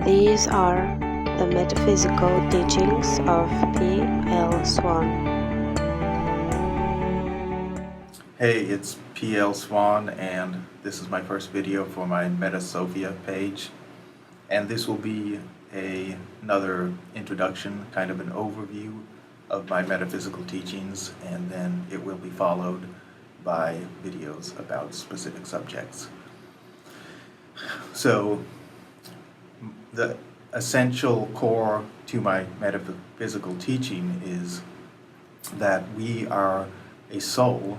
These are the metaphysical teachings of PL Swan. Hey, it's PL Swan, and this is my first video for my Sofia page. And this will be another introduction, kind of an overview of my metaphysical teachings, and then it will be followed by videos about specific subjects. So, the essential core to my metaphysical teaching is that we are a soul,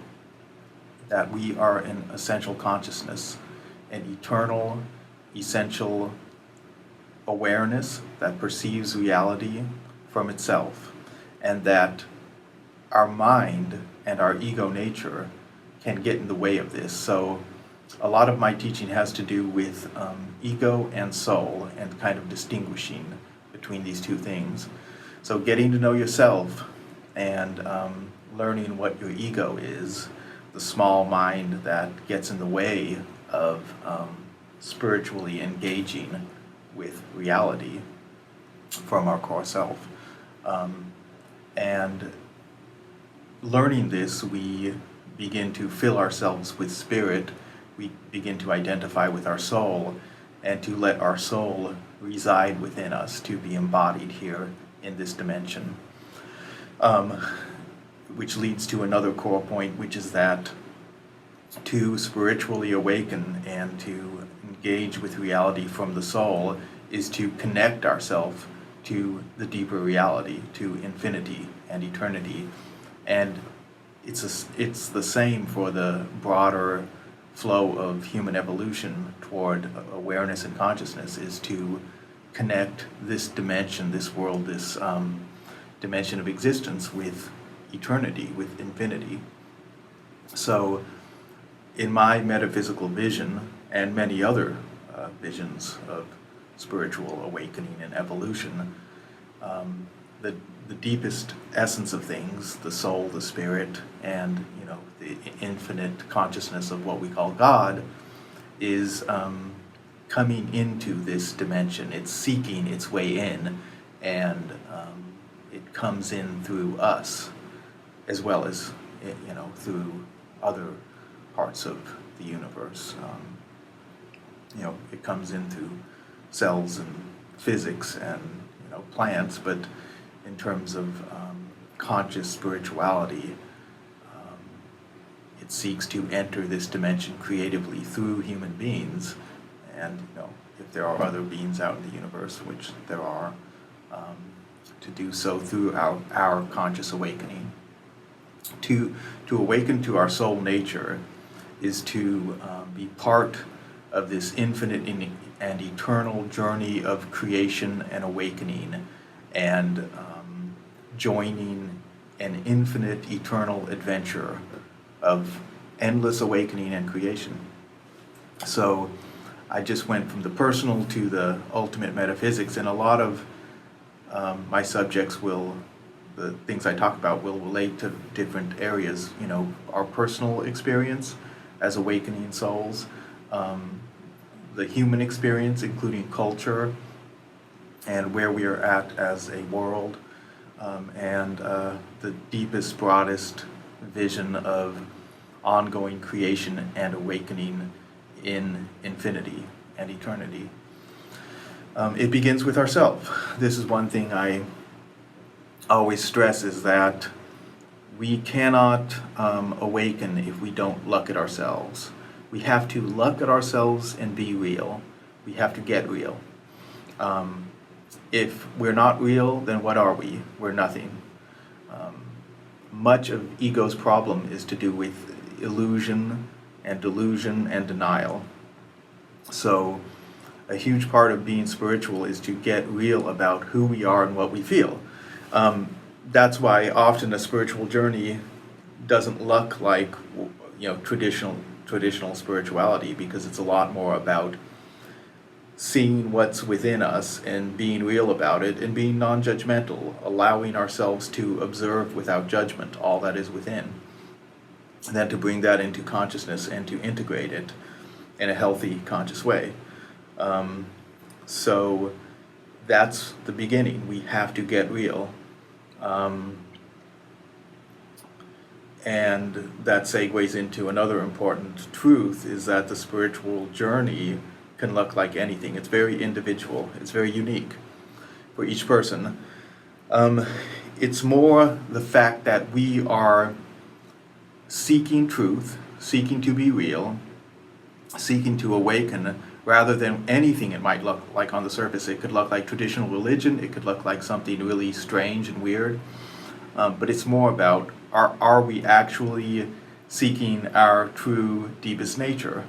that we are an essential consciousness, an eternal, essential awareness that perceives reality from itself, and that our mind and our ego nature can get in the way of this. So a lot of my teaching has to do with ego and soul and kind of distinguishing between these two things. So getting to know yourself and learning what your ego is, the small mind that gets in the way of spiritually engaging with reality from our core self. And learning this, we begin to fill ourselves with spirit, we begin to identify with our soul, and to let our soul reside within us, to be embodied here in this dimension. Which leads to another core point, which is that to spiritually awaken and to engage with reality from the soul is to connect ourselves to the deeper reality, to infinity and eternity. And it's the same for the broader flow of human evolution toward awareness and consciousness, is to connect this dimension, this world, this dimension of existence with eternity, with infinity. So in my metaphysical vision and many other visions of spiritual awakening and evolution, the deepest essence of things, the soul, the spirit, and the infinite consciousness of what we call God, is coming into this dimension. It's seeking its way in, and it comes in through us, as well as through other parts of the universe. It comes in through cells and physics and plants, but in terms of conscious spirituality, it seeks to enter this dimension creatively through human beings, and if there are other beings out in the universe, which there are, to do so through our conscious awakening. To awaken to our soul nature is to be part of this infinite and eternal journey of creation and awakening, and joining an infinite eternal adventure of endless awakening and creation. So I just went from the personal to the ultimate metaphysics, and a lot of my subjects the things I talk about will relate to different areas, our personal experience as awakening souls, the human experience, including culture, and where we are at as a world, and the deepest, broadest vision of ongoing creation and awakening in infinity and eternity. It begins with ourselves. This is one thing I always stress, is that we cannot awaken if we don't look at ourselves. We have to look at ourselves and be real. We have to get real. If we're not real, then what are we? We're nothing. Much of ego's problem is to do with illusion and delusion and denial. So a huge part of being spiritual is to get real about who we are and what we feel. That's why often a spiritual journey doesn't look like traditional spirituality, because it's a lot more about seeing what's within us and being real about it and being non-judgmental, allowing ourselves to observe without judgment all that is within, and then to bring that into consciousness and to integrate it in a healthy, conscious way. So that's the beginning. We have to get real. And that segues into another important truth, is that the spiritual journey can look like anything. It's very individual. It's very unique for each person. It's more the fact that we are seeking truth, seeking to be real, seeking to awaken, rather than anything it might look like on the surface. It could look like traditional religion. It could look like something really strange and weird. But it's more about, are we actually seeking our true, deepest nature?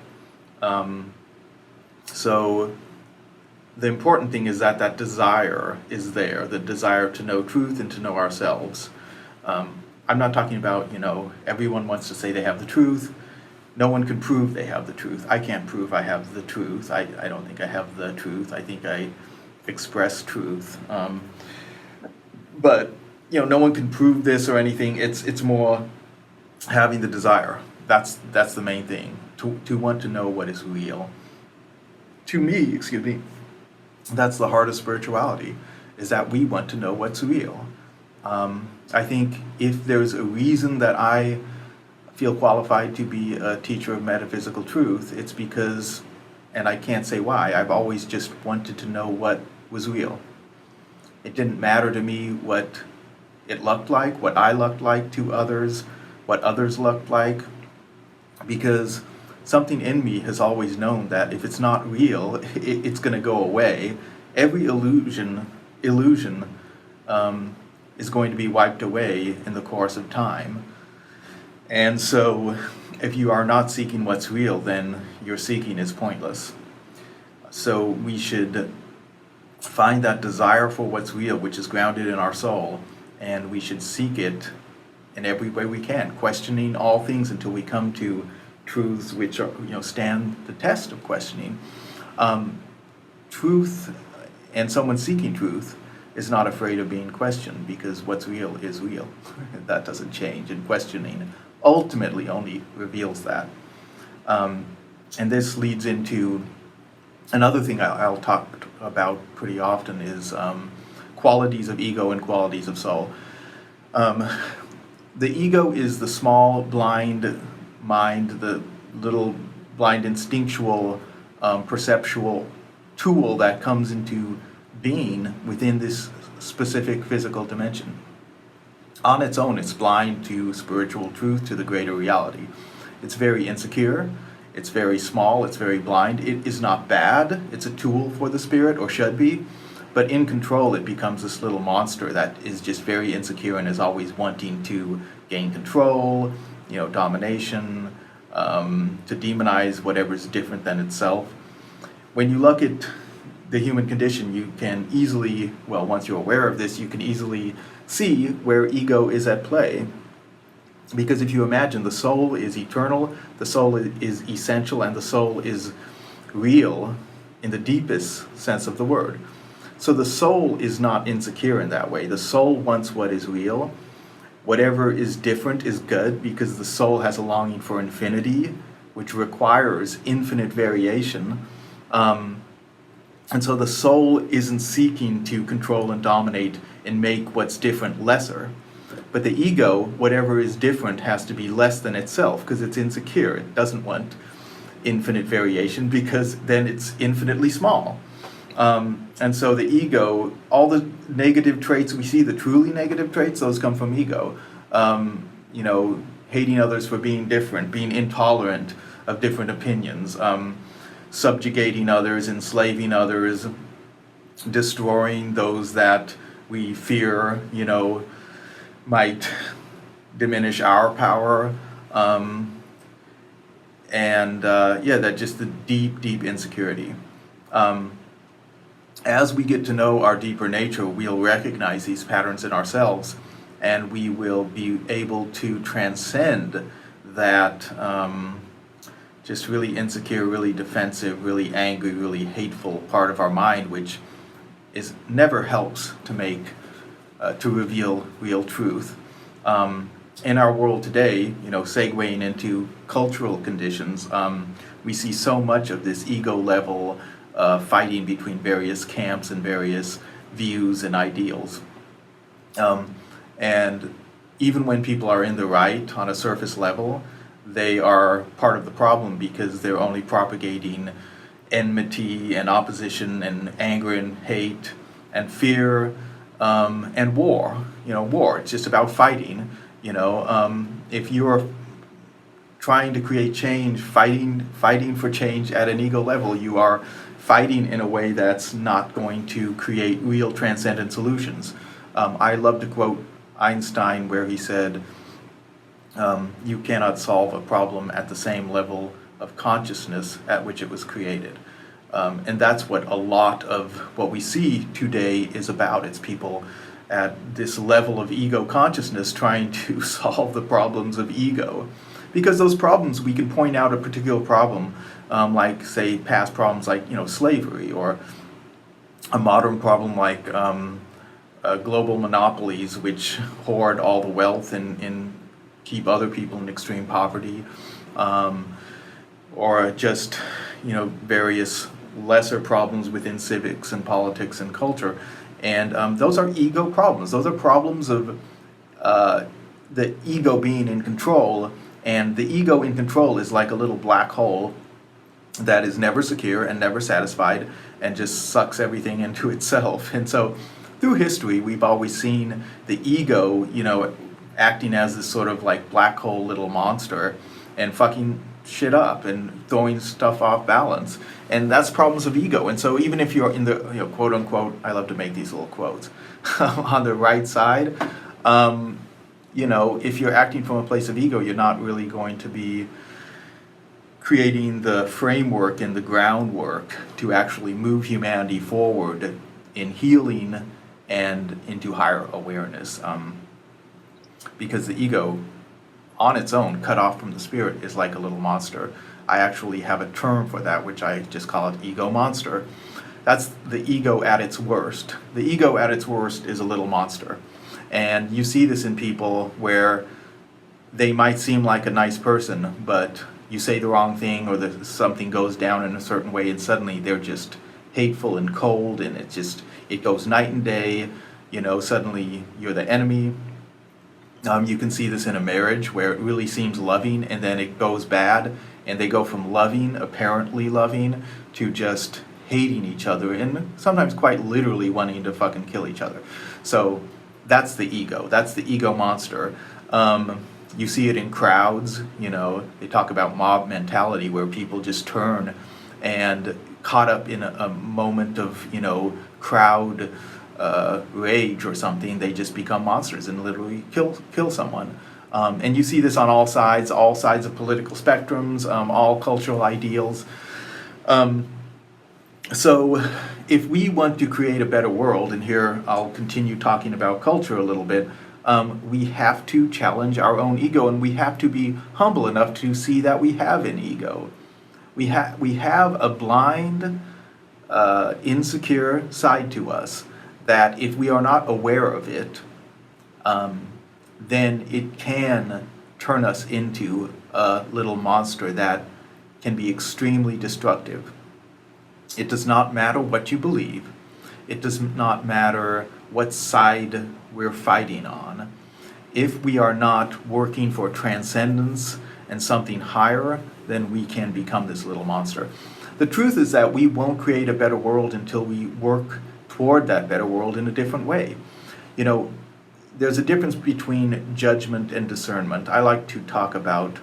So the important thing is that that desire is there, the desire to know truth and to know ourselves. I'm not talking about, everyone wants to say they have the truth. No one can prove they have the truth. I can't prove I have the truth. I don't think I have the truth. I think I express truth. But no one can prove this or anything. It's more having the desire. That's the main thing. To want to know what is real. To me, that's the heart of spirituality, is that we want to know what's real. I think if there's a reason that I feel qualified to be a teacher of metaphysical truth, it's because, and I can't say why, I've always just wanted to know what was real. It didn't matter to me what it looked like, what I looked like to others, what others looked like, because something in me has always known that if it's not real, it's going to go away. Every illusion is going to be wiped away in the course of time. And so if you are not seeking what's real, then your seeking is pointless. So we should find that desire for what's real, which is grounded in our soul, and we should seek it in every way we can, questioning all things until we come to truths which are, stand the test of questioning. Truth, and someone seeking truth, is not afraid of being questioned, because what's real is real. That doesn't change, and questioning ultimately only reveals that. And this leads into another thing I'll talk about pretty often, is qualities of ego and qualities of soul. The ego is the small, blind mind, the little blind instinctual perceptual tool that comes into being within this specific physical dimension. On its own, it's blind to spiritual truth, to the greater reality. It's very insecure, it's very small, it's very blind. It is not bad, it's a tool for the spirit, or should be, but in control it becomes this little monster that is just very insecure and is always wanting to gain control, domination, to demonize whatever's different than itself. When you look at the human condition, you can easily, once you're aware of this, you can easily see where ego is at play. Because if you imagine, the soul is eternal, the soul is essential, and the soul is real in the deepest sense of the word. So the soul is not insecure in that way. The soul wants what is real. Whatever is different is good, because the soul has a longing for infinity, which requires infinite variation. And so the soul isn't seeking to control and dominate and make what's different lesser. But the ego, whatever is different, has to be less than itself, because it's insecure. It doesn't want infinite variation, because then it's infinitely small. And so the ego, all the negative traits we see, the truly negative traits, those come from ego. Hating others for being different, being intolerant of different opinions, subjugating others, enslaving others, destroying those that we fear, might diminish our power. That just the deep, deep insecurity. As we get to know our deeper nature, we'll recognize these patterns in ourselves, and we will be able to transcend that just really insecure, really defensive, really angry, really hateful part of our mind, which never helps to reveal real truth. In our world today, segueing into cultural conditions, we see so much of this ego level fighting between various camps and various views and ideals. And even when people are in the right on a surface level, they are part of the problem because they're only propagating enmity and opposition and anger and hate and fear and war. War. It's just about fighting. If you're trying to create change, fighting for change at an ego level, you are fighting in a way that's not going to create real transcendent solutions. I love to quote Einstein where he said, you cannot solve a problem at the same level of consciousness at which it was created. And that's what a lot of what we see today is about. It's people at this level of ego consciousness trying to solve the problems of ego. Because those problems, we can point out a particular problem, like, say, past problems like, slavery, or a modern problem like global monopolies, which hoard all the wealth and keep other people in extreme poverty, or just, various lesser problems within civics and politics and culture. And those are ego problems. Those are problems of the ego being in control. And the ego in control is like a little black hole that is never secure and never satisfied and just sucks everything into itself. And so through history, we've always seen the ego, acting as this sort of like black hole little monster and fucking shit up and throwing stuff off balance. And that's problems of ego. And so even if you're in the, quote unquote, I love to make these little quotes, on the right side, if you're acting from a place of ego, you're not really going to be creating the framework and the groundwork to actually move humanity forward in healing and into higher awareness. Because the ego, on its own, cut off from the spirit, is like a little monster. I actually have a term for that, which I just call it ego monster. That's the ego at its worst. The ego at its worst is a little monster. And you see this in people where they might seem like a nice person, but you say the wrong thing or something goes down in a certain way and suddenly they're just hateful and cold, and it goes night and day. Suddenly you're the enemy. You can see this in a marriage where it really seems loving and then it goes bad, and they go from loving, apparently loving, to just hating each other and sometimes quite literally wanting to fucking kill each other. So that's the ego. That's the ego monster. You see it in crowds. They talk about mob mentality where people just turn and caught up in a moment of, crowd rage or something, they just become monsters and literally kill someone. And you see this on all sides of political spectrums, all cultural ideals. So if we want to create a better world, and here I'll continue talking about culture a little bit, we have to challenge our own ego, and we have to be humble enough to see that we have an ego. We have a blind, insecure side to us that if we are not aware of it, then it can turn us into a little monster that can be extremely destructive. It does not matter what you believe. It does not matter what side we're fighting on. If we are not working for transcendence and something higher, then we can become this little monster. The truth is that we won't create a better world until we work toward that better world in a different way. There's a difference between judgment and discernment. I like to talk about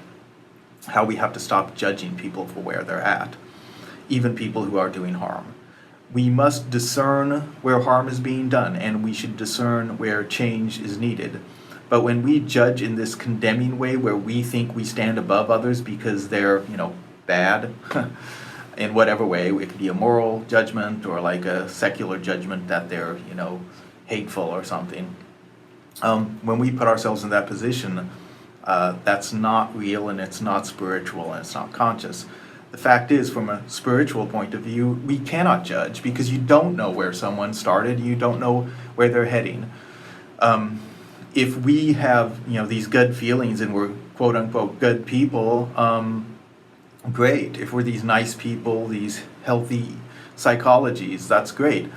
how we have to stop judging people for where they're at, even people who are doing harm. We must discern where harm is being done, and we should discern where change is needed. But when we judge in this condemning way, where we think we stand above others because they're, bad, in whatever way, it could be a moral judgment or like a secular judgment that they're, hateful or something. When we put ourselves in that position, that's not real, and it's not spiritual, and it's not conscious. The fact is, from a spiritual point of view, we cannot judge because you don't know where someone started, you don't know where they're heading. If we have, these good feelings and we're quote unquote good people, great. If we're these nice people, these healthy, psychologies, that's great,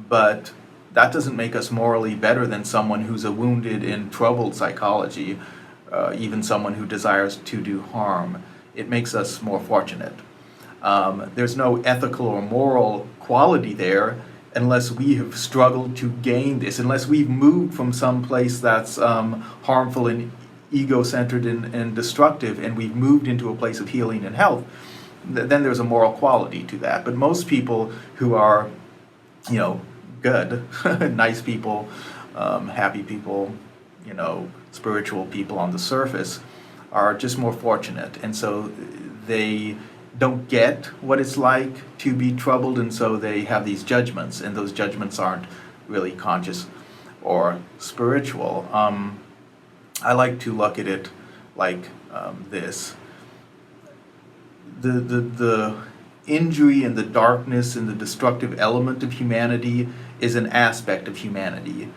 but that doesn't make us morally better than someone who's a wounded and troubled psychology, even someone who desires to do harm. It makes us more fortunate. There's no ethical or moral quality there unless we have struggled to gain this, unless we've moved from some place that's harmful and ego-centered and destructive, and we've moved into a place of healing and health. Then there's a moral quality to that. But most people who are, good, nice people, happy people, spiritual people on the surface, are just more fortunate, and so they don't get what it's like to be troubled, and so they have these judgments, and those judgments aren't really conscious or spiritual. I like to look at it like this. The injury and the darkness and the destructive element of humanity is an aspect of humanity.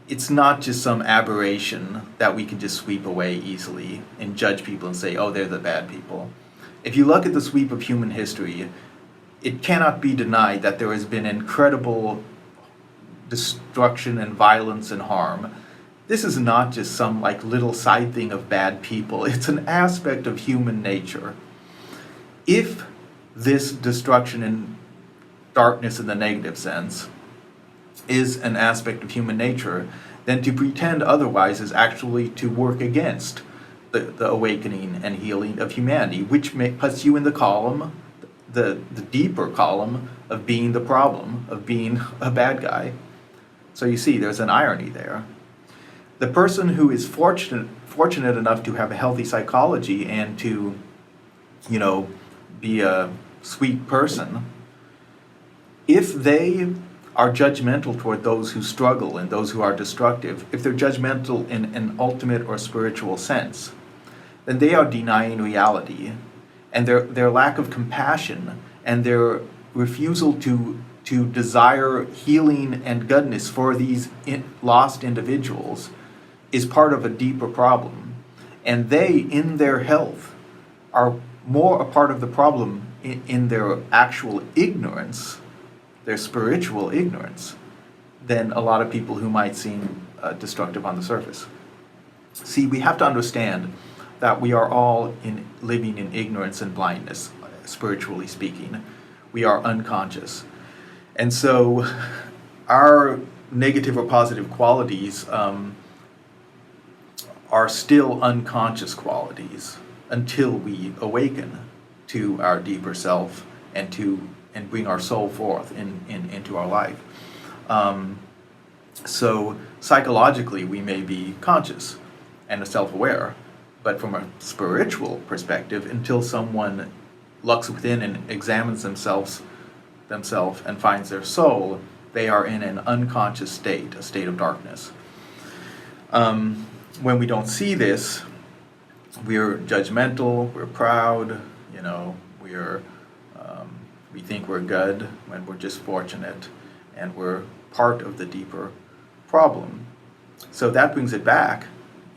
It's not just some aberration that we can just sweep away easily and judge people and say, oh, they're the bad people. If you look at the sweep of human history, it cannot be denied that there has been incredible destruction and violence and harm. This is not just some little side thing of bad people. It's an aspect of human nature. If this destruction and darkness in the negative sense is an aspect of human nature, then to pretend otherwise is actually to work against the awakening and healing of humanity, which puts you in the column, the deeper column of being the problem, of being a bad guy. So you see, there's an irony there. The person who is fortunate enough to have a healthy psychology and to, be a sweet person, if they are judgmental toward those who struggle and those who are destructive, if they're judgmental in an ultimate or spiritual sense, then they are denying reality, and their lack of compassion and their refusal to desire healing and goodness for these lost individuals is part of a deeper problem. And they, in their health, are more a part of the problem in their actual ignorance, their spiritual ignorance, than a lot of people who might seem destructive on the surface. See, we have to understand that we are all living in ignorance and blindness, spiritually speaking. We are unconscious. And so our negative or positive qualities are still unconscious qualities until we awaken to our deeper self and bring our soul forth into our life. So psychologically, we may be conscious and self-aware, but from a spiritual perspective, until someone looks within and examines themselves and finds their soul, they are in an unconscious state, a state of darkness. When we don't see this, we're judgmental, we're proud, we think we're good when we're just fortunate, and we're part of the deeper problem. So that brings it back,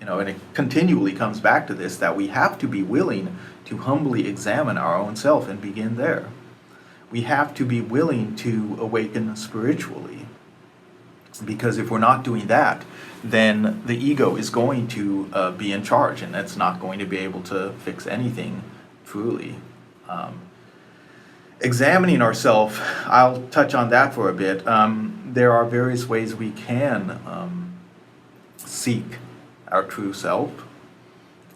and it continually comes back to this, that we have to be willing to humbly examine our own self and begin there. We have to be willing to awaken spiritually, because if we're not doing that, then the ego is going to be in charge, and it's not going to be able to fix anything truly. Examining ourselves, I'll touch on that for a bit. There are various ways we can seek our true self.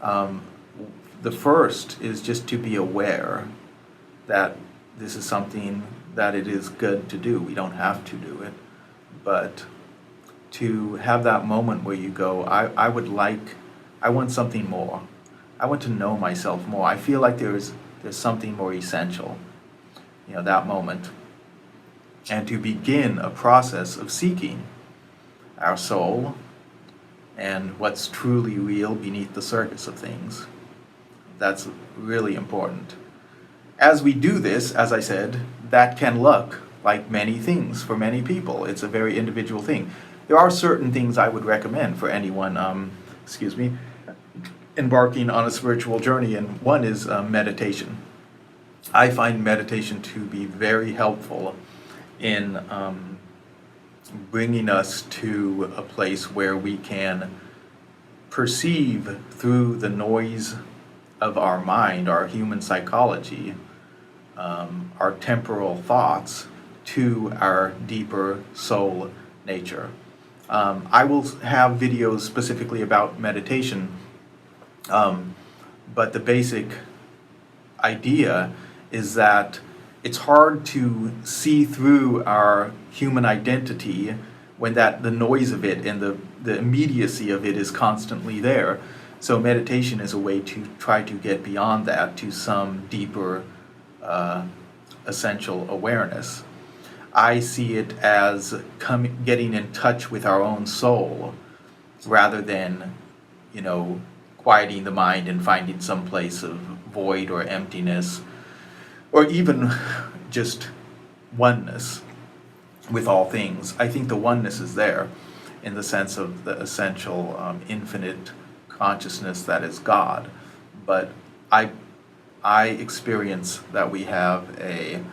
The first is just to be aware that this is something that it is good to do. We don't have to do it, but to have that moment where you go, I want something more. I want to know myself more. I feel like there's something more essential, that moment. And to begin a process of seeking our soul and what's truly real beneath the surface of things. That's really important. As we do this, as I said, that can look like many things for many people. It's a very individual thing. There are certain things I would recommend for anyone, embarking on a spiritual journey, and one is meditation. I find meditation to be very helpful in bringing us to a place where we can perceive through the noise of our mind, our human psychology, our temporal thoughts, to our deeper soul nature. I will have videos specifically about meditation, but the basic idea is that it's hard to see through our human identity when the noise of it and the immediacy of it is constantly there. So meditation is a way to try to get beyond that to some deeper essential awareness. I see it as getting in touch with our own soul rather than, quieting the mind and finding some place of void or emptiness, or even just oneness with all things. I think the oneness is there in the sense of the essential infinite consciousness that is God. But I experience that we have a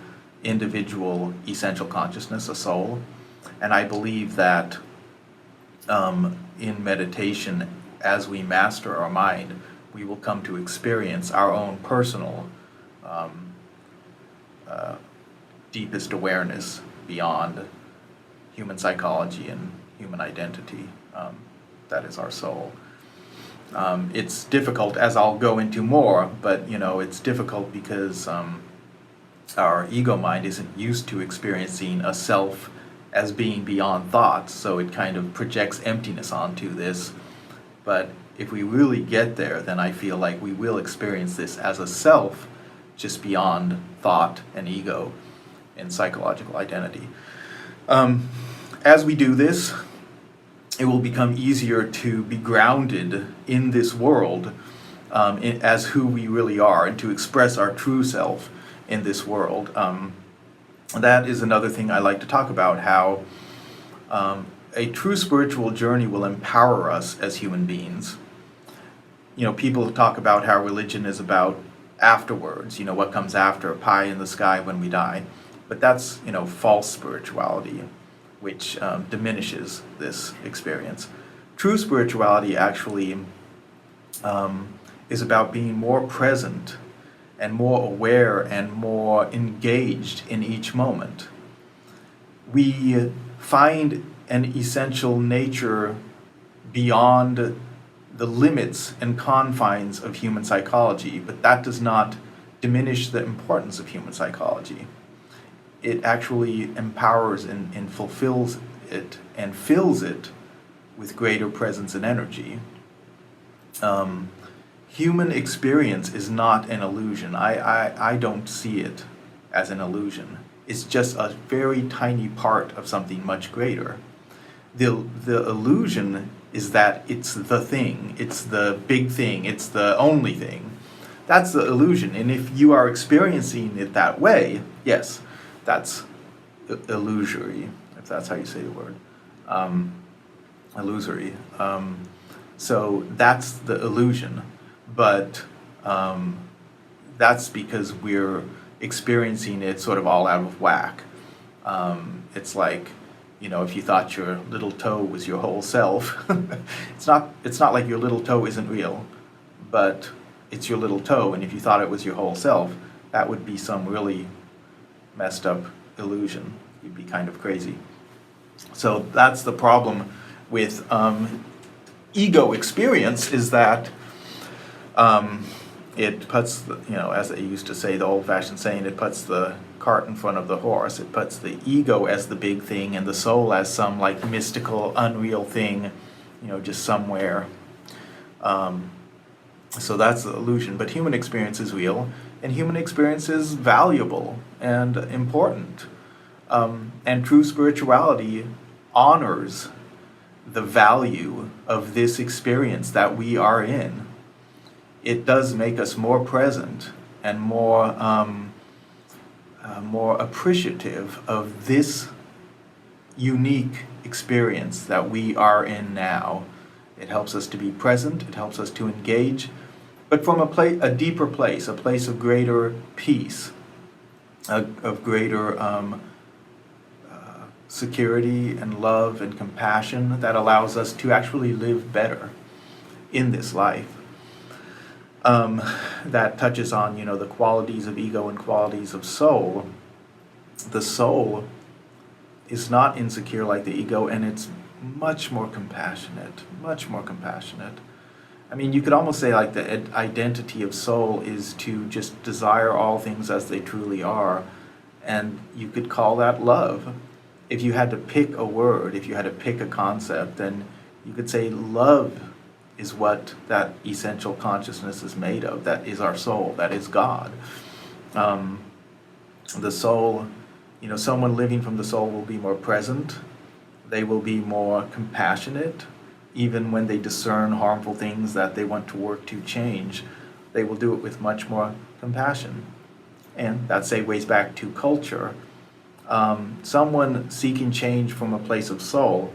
individual essential consciousness, a soul, and I believe that in meditation, as we master our mind, we will come to experience our own personal deepest awareness beyond human psychology and human identity. That is our soul. It's difficult, as I'll go into more, but it's difficult because our ego mind isn't used to experiencing a self as being beyond thoughts, so it kind of projects emptiness onto this. But if we really get there, then I feel like we will experience this as a self just beyond thought and ego and psychological identity. As we do this, it will become easier to be grounded in this world as who we really are, and to express our true self in this world. That is another thing I like to talk about, how a true spiritual journey will empower us as human beings. People talk about how religion is about afterwards, what comes after, a pie in the sky when we die. But that's, false spirituality, which diminishes this experience. True spirituality actually is about being more present and more aware and more engaged in each moment. We find an essential nature beyond the limits and confines of human psychology, but that does not diminish the importance of human psychology. It actually empowers and fulfills it and fills it with greater presence and energy. Human experience is not an illusion. I don't see it as an illusion. It's just a very tiny part of something much greater. The illusion is that it's the thing, it's the big thing, it's the only thing. That's the illusion. And if you are experiencing it that way, yes, that's illusory, if that's how you say the word. Illusory. So that's the illusion. But that's because we're experiencing it sort of all out of whack. It's like, if you thought your little toe was your whole self, it's not like your little toe isn't real, but it's your little toe, and if you thought it was your whole self, that would be some really messed up illusion. You'd be kind of crazy. So that's the problem with ego experience, is that it puts, as they used to say, the old-fashioned saying, it puts the cart in front of the horse. It puts the ego as the big thing and the soul as some mystical, unreal thing, just somewhere. So that's the illusion. But human experience is real, and human experience is valuable and important. And true spirituality honors the value of this experience that we are in. It does make us more present and more appreciative of this unique experience that we are in now. It helps us to be present, it helps us to engage, but from a deeper place, a place of greater peace of greater security and love and compassion that allows us to actually live better in this life. That touches on, the qualities of ego and qualities of soul. The soul is not insecure like the ego, and it's much more compassionate, much more compassionate. I mean, you could almost say like the identity of soul is to just desire all things as they truly are, and you could call that love. If you had to pick a word, if you had to pick a concept, then you could say love is what that essential consciousness is made of. That is our soul, that is God. The soul, someone living from the soul will be more present, they will be more compassionate. Even when they discern harmful things that they want to work to change, they will do it with much more compassion. And that segues back to culture. Someone seeking change from a place of soul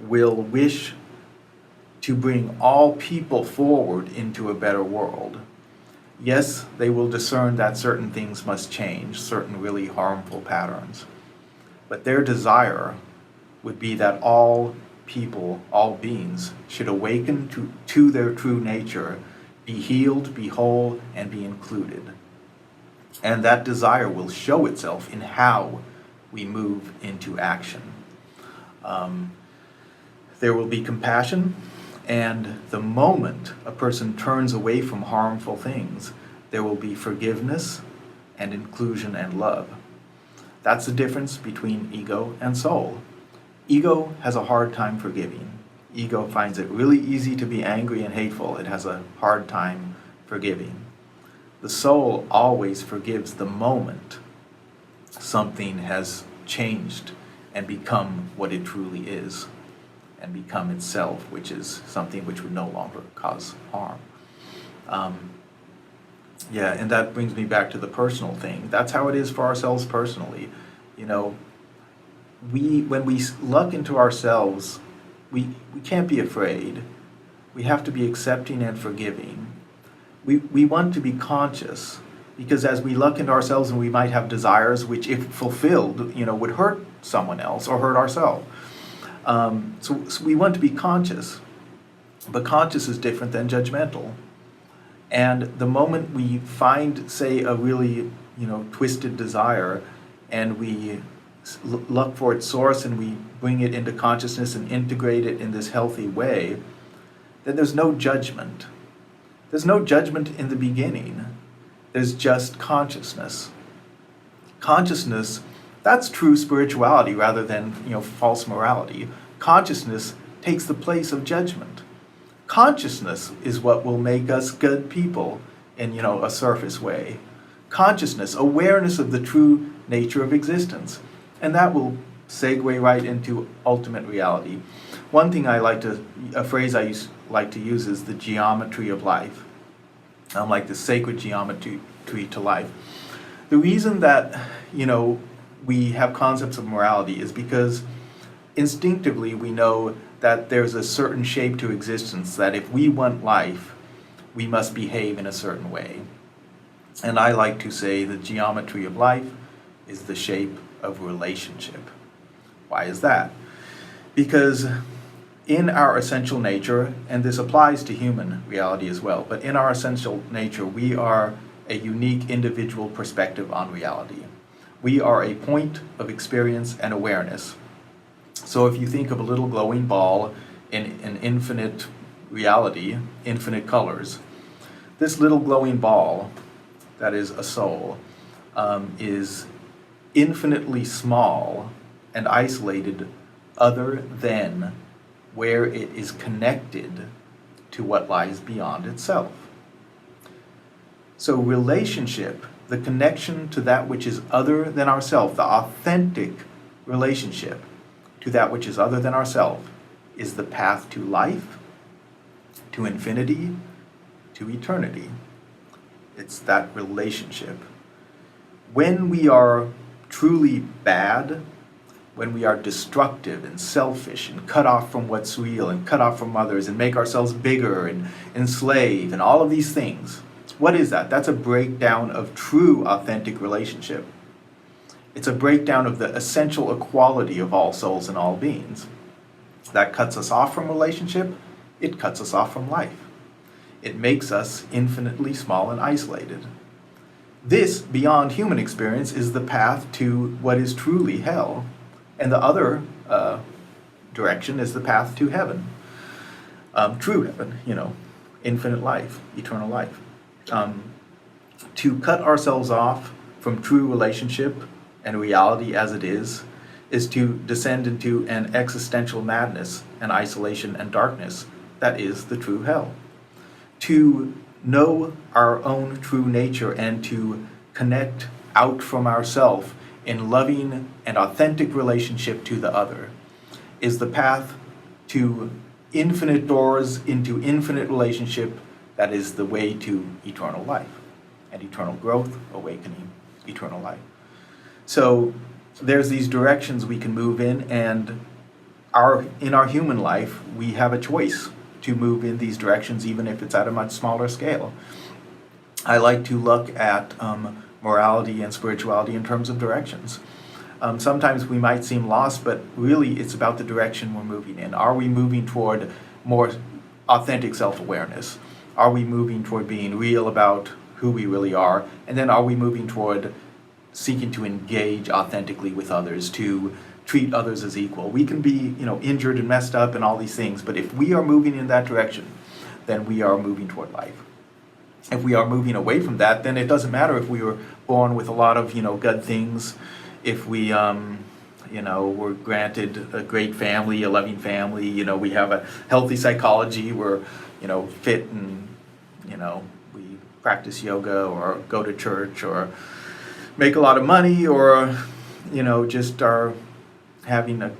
will wish to bring all people forward into a better world. Yes, they will discern that certain things must change, certain really harmful patterns. But their desire would be that all people, all beings, should awaken to their true nature, be healed, be whole, and be included. And that desire will show itself in how we move into action. There will be compassion, and the moment a person turns away from harmful things, there will be forgiveness and inclusion and love. That's the difference between ego and soul. Ego has a hard time forgiving. Ego finds it really easy to be angry and hateful. It has a hard time forgiving. The soul always forgives the moment something has changed and become what it truly is, and become itself, which is something which would no longer cause harm. And that brings me back to the personal thing. That's how it is for ourselves personally. When we look into ourselves, we can't be afraid. We have to be accepting and forgiving. We want to be conscious, because as we look into ourselves, and we might have desires which, if fulfilled, would hurt someone else or hurt ourselves. So we want to be conscious, but conscious is different than judgmental. And the moment we find, say, a really, twisted desire, and we look for its source and we bring it into consciousness and integrate it in this healthy way, then there's no judgment. There's no judgment in the beginning. There's just consciousness. Consciousness, that's true spirituality rather than, false morality. Consciousness takes the place of judgment. Consciousness is what will make us good people in, a surface way. Consciousness, awareness of the true nature of existence. And that will segue right into ultimate reality. One thing a phrase I like to use is the geometry of life. Like the sacred geometry to life. The reason that, we have concepts of morality is because instinctively we know that there's a certain shape to existence, that if we want life, we must behave in a certain way. And I like to say the geometry of life is the shape of relationship. Why is that? Because in our essential nature, and this applies to human reality as well, but in our essential nature, we are a unique individual perspective on reality. We are a point of experience and awareness. So if you think of a little glowing ball in an infinite reality, infinite colors, this little glowing ball, that is a soul, is infinitely small and isolated other than where it is connected to what lies beyond itself. So relationship, the connection to that which is other than ourself, the authentic relationship to that which is other than ourself, is the path to life, to infinity, to eternity. It's that relationship. When we are truly bad, when we are destructive and selfish and cut off from what's real and cut off from others and make ourselves bigger and enslave and all of these things, What is that? That's a breakdown of true, authentic relationship. It's a breakdown of the essential equality of all souls and all beings. That cuts us off from relationship, it cuts us off from life. It makes us infinitely small and isolated. This, beyond human experience, is the path to what is truly hell. And the other direction is the path to heaven. True heaven, infinite life, eternal life. To cut ourselves off from true relationship and reality as it is to descend into an existential madness and isolation and darkness that is the true hell. To know our own true nature and to connect out from ourself in loving and authentic relationship to the other is the path to infinite doors into infinite relationship that is the way to eternal life and eternal growth, awakening, eternal life. So there's these directions we can move in, and in our human life we have a choice to move in these directions, even if it's at a much smaller scale. I like to look at morality and spirituality in terms of directions. Sometimes we might seem lost, but really it's about the direction we're moving in. Are we moving toward more authentic self-awareness? Are we moving toward being real about who we really are? And then are we moving toward seeking to engage authentically with others, to treat others as equal? We can be, injured and messed up and all these things, but if we are moving in that direction, then we are moving toward life. If we are moving away from that, then it doesn't matter if we were born with a lot of, good things, if we, were granted a great family, a loving family, we have a healthy psychology, we're, fit and, we practice yoga or go to church or make a lot of money or, just are having a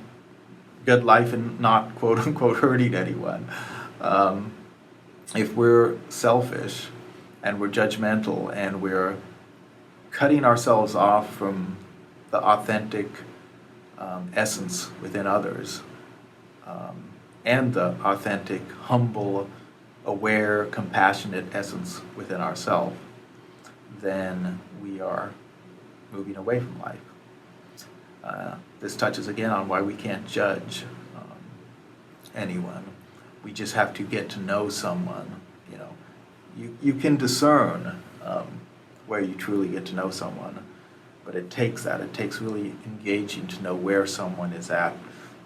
good life and not quote unquote hurting anyone. If we're selfish and we're judgmental and we're cutting ourselves off from the authentic essence within others and the authentic, humble, aware, compassionate essence within ourselves, then we are moving away from life. This touches again on why we can't judge anyone. We just have to get to know someone. You can discern where you truly get to know someone, but it takes that. It takes really engaging to know where someone is at,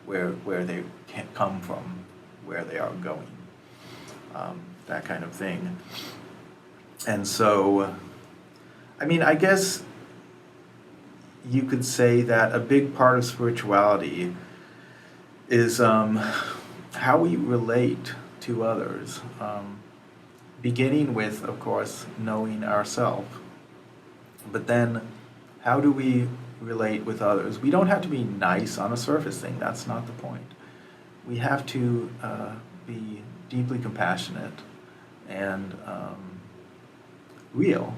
where they can come from, where they are going, that kind of thing. And so, I guess you could say that a big part of spirituality is how we relate to others, beginning with, of course, knowing ourselves. But then, how do we relate with others? We don't have to be nice on a surface thing. That's not the point. We have to be deeply compassionate and real.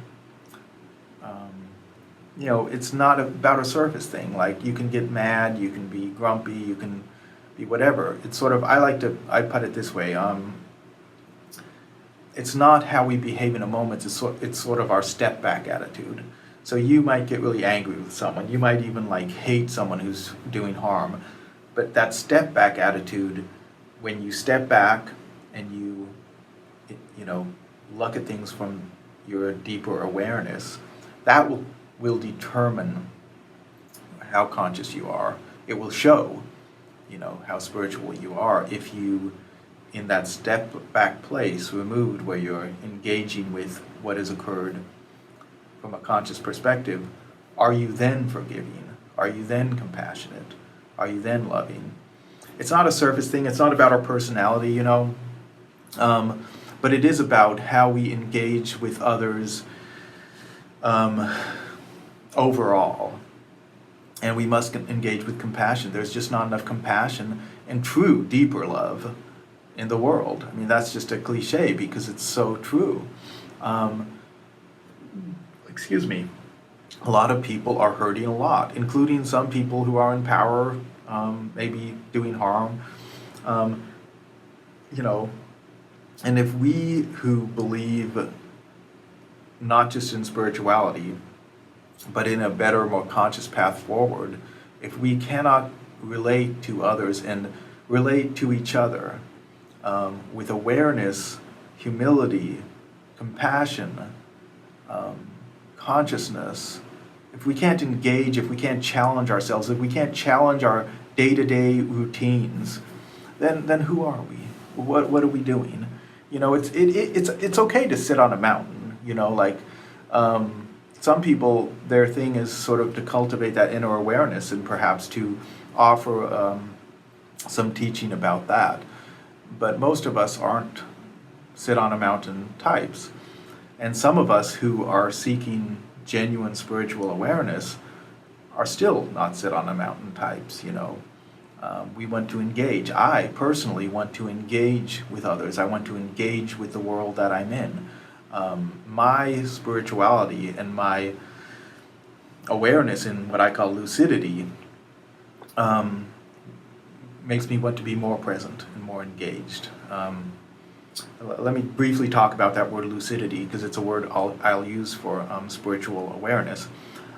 It's not about a surface thing. Like, you can get mad, you can be grumpy, you can be whatever. It's sort of, I put it this way, it's not how we behave in a moment, it's sort of our step back attitude. So you might get really angry with someone, you might even hate someone who's doing harm, but that step back attitude, when you step back and you look at things from your deeper awareness, that will determine how conscious you are. It will show, how spiritual you are if you, in that step back place, removed, where you're engaging with what has occurred from a conscious perspective, are you then forgiving? Are you then compassionate? Are you then loving? It's not a surface thing. It's not about our personality, but it is about how we engage with others overall. And we must engage with compassion. There's just not enough compassion and true, deeper love in the world. That's just a cliche because it's so true. Excuse me. A lot of people are hurting a lot, including some people who are in power, maybe doing harm. And if we who believe not just in spirituality, but in a better, more conscious path forward, if we cannot relate to others and relate to each other with awareness, humility, compassion, consciousness, if we can't engage, if we can't challenge ourselves, if we can't challenge our day-to-day routines, then who are we? What are we doing? You know, it's okay to sit on a mountain. You know, like some people, their thing is sort of to cultivate that inner awareness and perhaps to offer some teaching about that. But most of us aren't sit on a mountain types. And some of us who are seeking genuine spiritual awareness are still not sit on a mountain types, you know. We want to engage. I personally want to engage with others. I want to engage with the world that I'm in. My spirituality and my awareness in what I call lucidity makes me want to be more present and more engaged. Let me briefly talk about that word lucidity, because it's a word I'll use for spiritual awareness.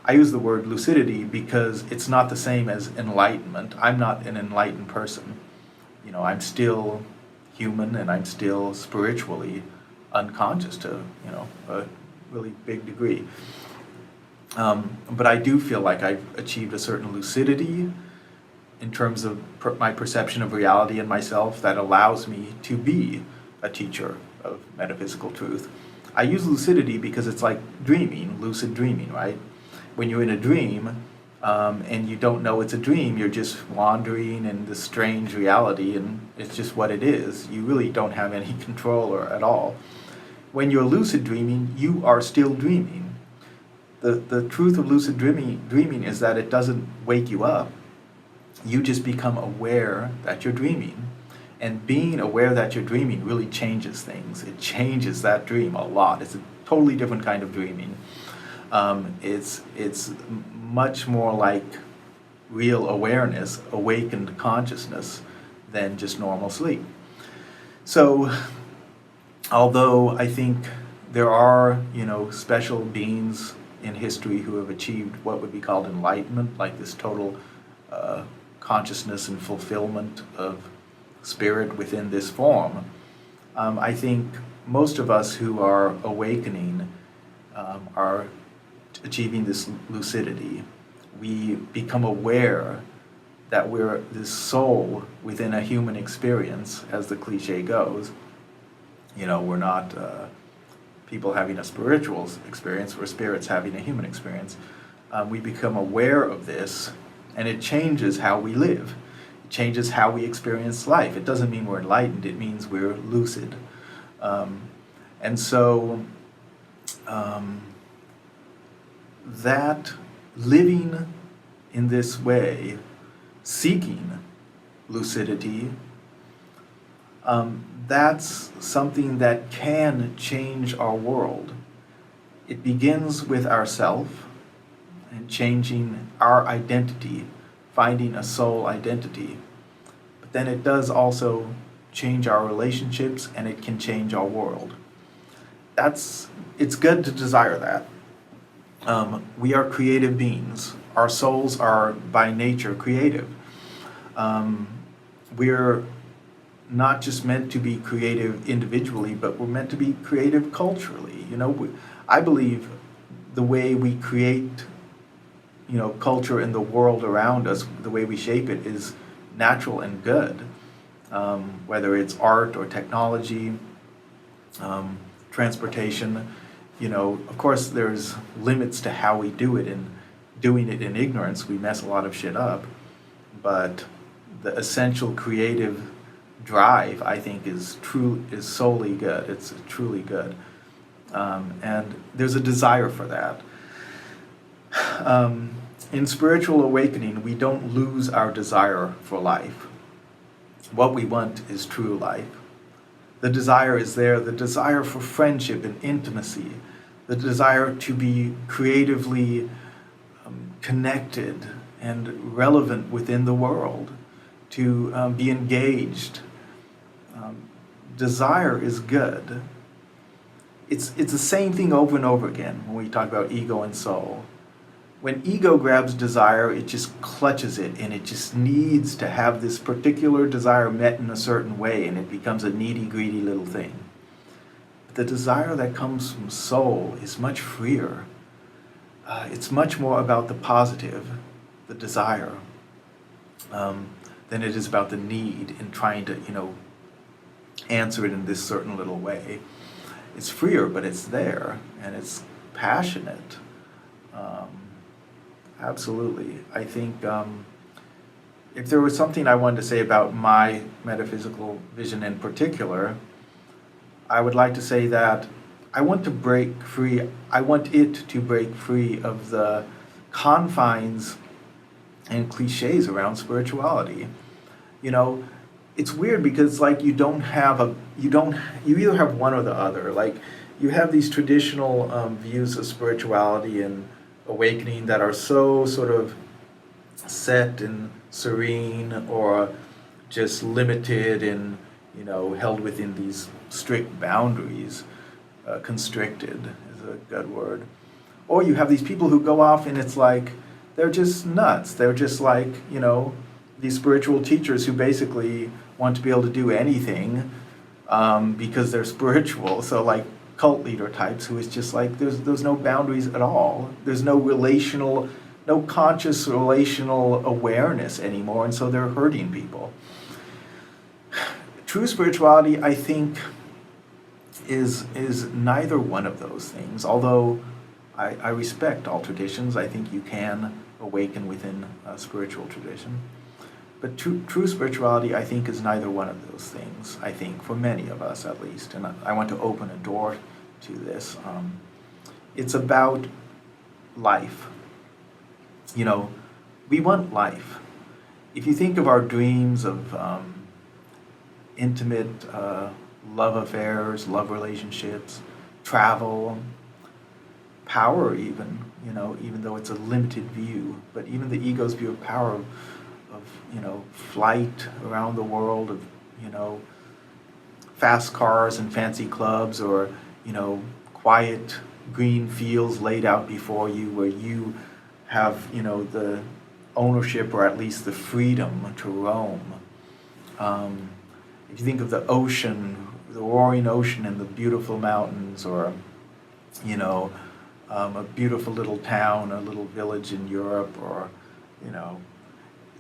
I use the word lucidity because it's not the same as enlightenment. I'm not an enlightened person. You know, I'm still human and I'm still spiritually unconscious to, you know, a really big degree. But I do feel like I've achieved a certain lucidity in terms of my perception of reality and myself that allows me to be a teacher of metaphysical truth. I use lucidity because it's like dreaming, lucid dreaming, right? When you're in a dream and you don't know it's a dream, you're just wandering in this strange reality and it's just what it is. You really don't have any control or at all. When you're lucid dreaming, you are still dreaming. The truth of lucid dreaming is that it doesn't wake you up. You just become aware that you're dreaming. And being aware that you're dreaming really changes things. It changes that dream a lot. It's a totally different kind of dreaming. It's much more like real awareness, awakened consciousness, than just normal sleep. So, although I think there are, you know, special beings in history who have achieved what would be called enlightenment, like this total consciousness and fulfillment of spirit within this form, I think most of us who are awakening are achieving this lucidity. We become aware that we're this soul within a human experience, as the cliche goes. You know, we're not people having a spiritual experience, we're spirits having a human experience. We become aware of this, and it changes how we live. It changes how we experience life. It doesn't mean we're enlightened, it means we're lucid. And so that living in this way, seeking lucidity, that's something that can change our world. It begins with ourself and changing our identity, finding a soul identity. But then it does also change our relationships, and it can change our world. It's good to desire that. We are creative beings. Our souls are by nature creative. We're not just meant to be creative individually, but we're meant to be creative culturally. You know, I believe the way we create, you know, culture in the world around us, the way we shape it, is natural and good. Whether it's art or technology, transportation, you know, of course there's limits to how we do it, and doing it in ignorance, we mess a lot of shit up. But the essential creative drive, I think, is solely good. It's truly good. And there's a desire for that. In spiritual awakening, we don't lose our desire for life. What we want is true life. The desire is there, the desire for friendship and intimacy, the desire to be creatively connected and relevant within the world, to be engaged. Desire is good. it's the same thing over and over again when we talk about ego and soul. When ego grabs desire, it just clutches it, and it just needs to have this particular desire met in a certain way, and it becomes a needy, greedy little thing. The desire that comes from soul is much freer. It's much more about the positive, the desire, than it is about the need in trying to, answer it in this certain little way. It's freer, but it's there, and it's passionate. Absolutely. I think if there was something I wanted to say about my metaphysical vision in particular, I would like to say that I want to break free, I want it to break free of the confines and cliches around spirituality. It's weird because you either have one or the other. You have these traditional views of spirituality and awakening that are so sort of set and serene, or just limited and held within these strict boundaries. Constricted is a good word. Or you have these people who go off and it's like they're just nuts. They're just these spiritual teachers who basically want to be able to do anything because they're spiritual. So cult leader types who is just there's no boundaries at all. There's no conscious relational awareness anymore, and so they're hurting people. True spirituality, I think, is neither one of those things. Although I respect all traditions, I think you can awaken within a spiritual tradition. But true spirituality, I think, is neither one of those things, I think, for many of us at least. And I want to open a door to this. It's about life. We want life. If you think of our dreams of intimate love affairs, love relationships, travel, power even though it's a limited view, but even the ego's view of power of flight around the world, of fast cars and fancy clubs, or quiet green fields laid out before you where you have the ownership, or at least the freedom to roam. If you think of the ocean, the roaring ocean and the beautiful mountains, or a beautiful little town, a little village in Europe, or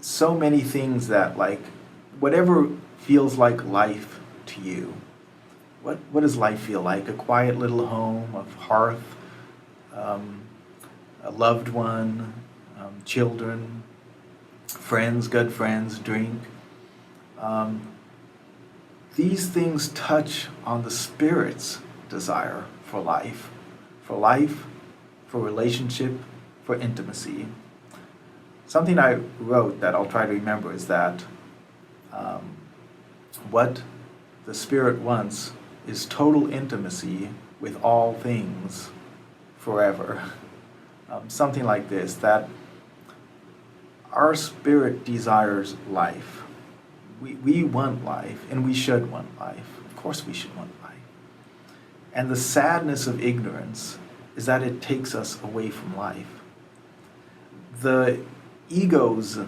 so many things that whatever feels like life to you. What does life feel like? A quiet little home, a hearth, a loved one, children, friends, good friends, drink. These things touch on the spirit's desire for life, for relationship, for intimacy. Something I wrote that I'll try to remember is that what the spirit wants is total intimacy with all things forever. Something like this, that our spirit desires life. We want life, and we should want life. Of course we should want life. And the sadness of ignorance is that it takes us away from life. The ego's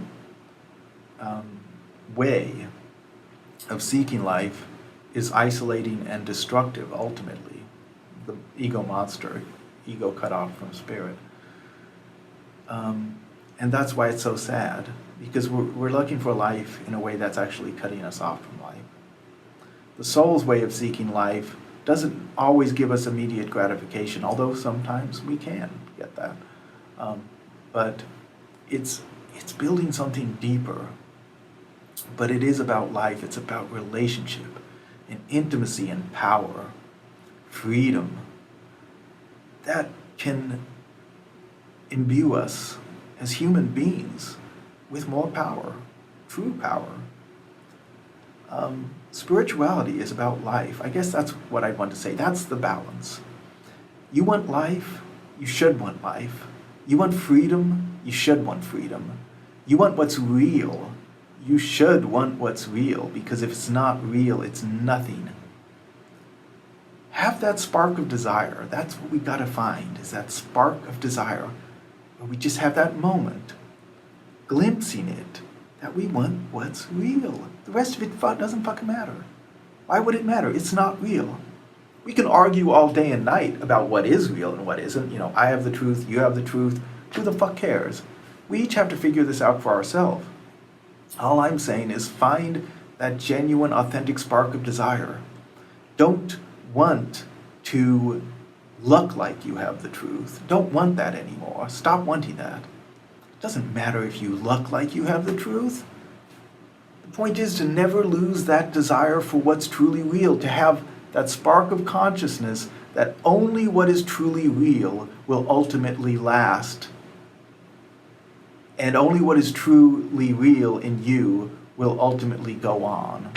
way of seeking life is isolating and destructive, ultimately. The ego monster, ego cut off from spirit. And that's why it's so sad, because we're looking for life in a way that's actually cutting us off from life. The soul's way of seeking life doesn't always give us immediate gratification, although sometimes we can get that. But it's building something deeper. But it is about life. It's about relationship and intimacy and power, freedom, that can imbue us as human beings with more power, true power. Spirituality is about life. I guess that's what I want to say. That's the balance. You want life, you should want life. You want freedom, you should want freedom. You want what's real, you should want what's real, because if it's not real, it's nothing. have that spark of desire. That's what we got to find, is that spark of desire. Where we just have that moment, glimpsing it, that we want what's real. The rest of it doesn't fucking matter. Why would it matter? It's not real. We can argue all day and night about what is real and what isn't. I have the truth, you have the truth. Who the fuck cares? We each have to figure this out for ourselves. All I'm saying is find that genuine, authentic spark of desire. Don't want to look like you have the truth. Don't want that anymore. Stop wanting that. It doesn't matter if you look like you have the truth. The point is to never lose that desire for what's truly real, to have that spark of consciousness that only what is truly real will ultimately last. And only what is truly real in you will ultimately go on.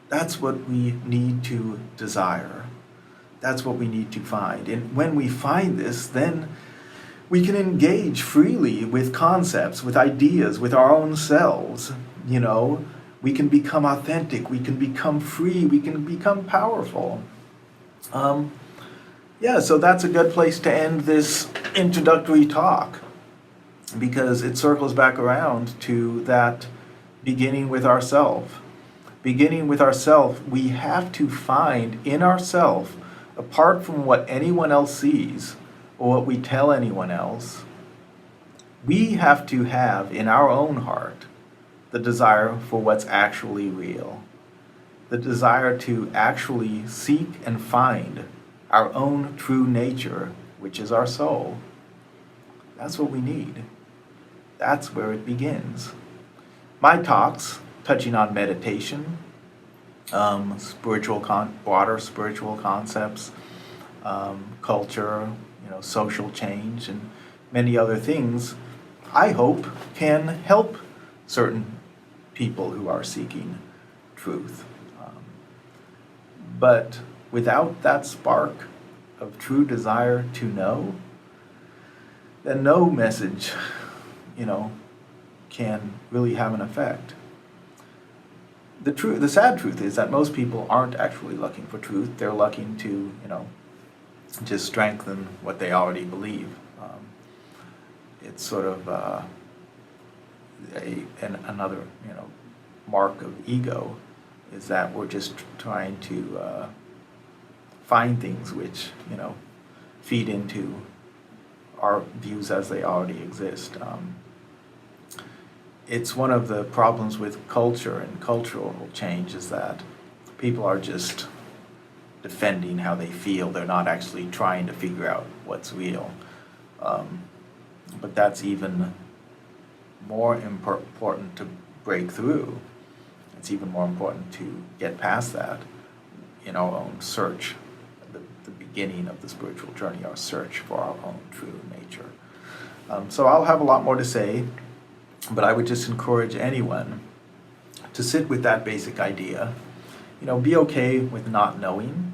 That's what we need to desire. That's what we need to find. And when we find this, then we can engage freely with concepts, with ideas, with our own selves. We can become authentic, we can become free, we can become powerful. So that's a good place to end this introductory talk, because it circles back around to that beginning with ourself. Beginning with ourself, we have to find in ourself, apart from what anyone else sees or what we tell anyone else, we have to have in our own heart the desire for what's actually real. The desire to actually seek and find our own true nature, which is our soul. That's what we need. That's where it begins. My talks, touching on meditation, broader spiritual concepts, culture, social change, and many other things, I hope can help certain people who are seeking truth. But without that spark of true desire to know, then no message, can really have an effect. The sad truth is that most people aren't actually looking for truth. They're looking to, just strengthen what they already believe. It's sort of another, mark of ego, is that we're just trying to find things which, feed into our views as they already exist. It's one of the problems with culture and cultural change, is that people are just defending how they feel. They're not actually trying to figure out what's real. But that's even more important to break through. It's even more important to get past that in our own search, the beginning of the spiritual journey, our search for our own true nature. So I'll have a lot more to say, but I would just encourage anyone to sit with that basic idea. Be okay with not knowing.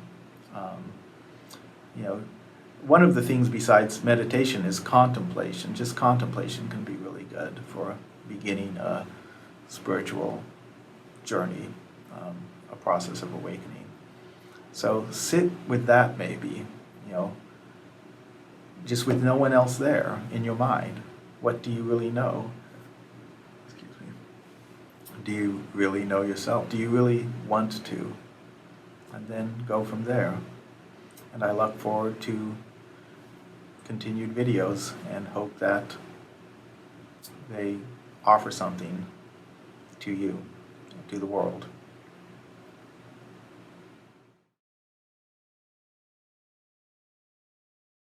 One of the things besides meditation is contemplation. Just contemplation can be really good for beginning a spiritual journey, a process of awakening. So sit with that maybe, just with no one else there in your mind. What do you really know? Excuse me. Do you really know yourself? Do you really want to? And then go from there. And I look forward to continued videos and hope that they offer something to you, to the world.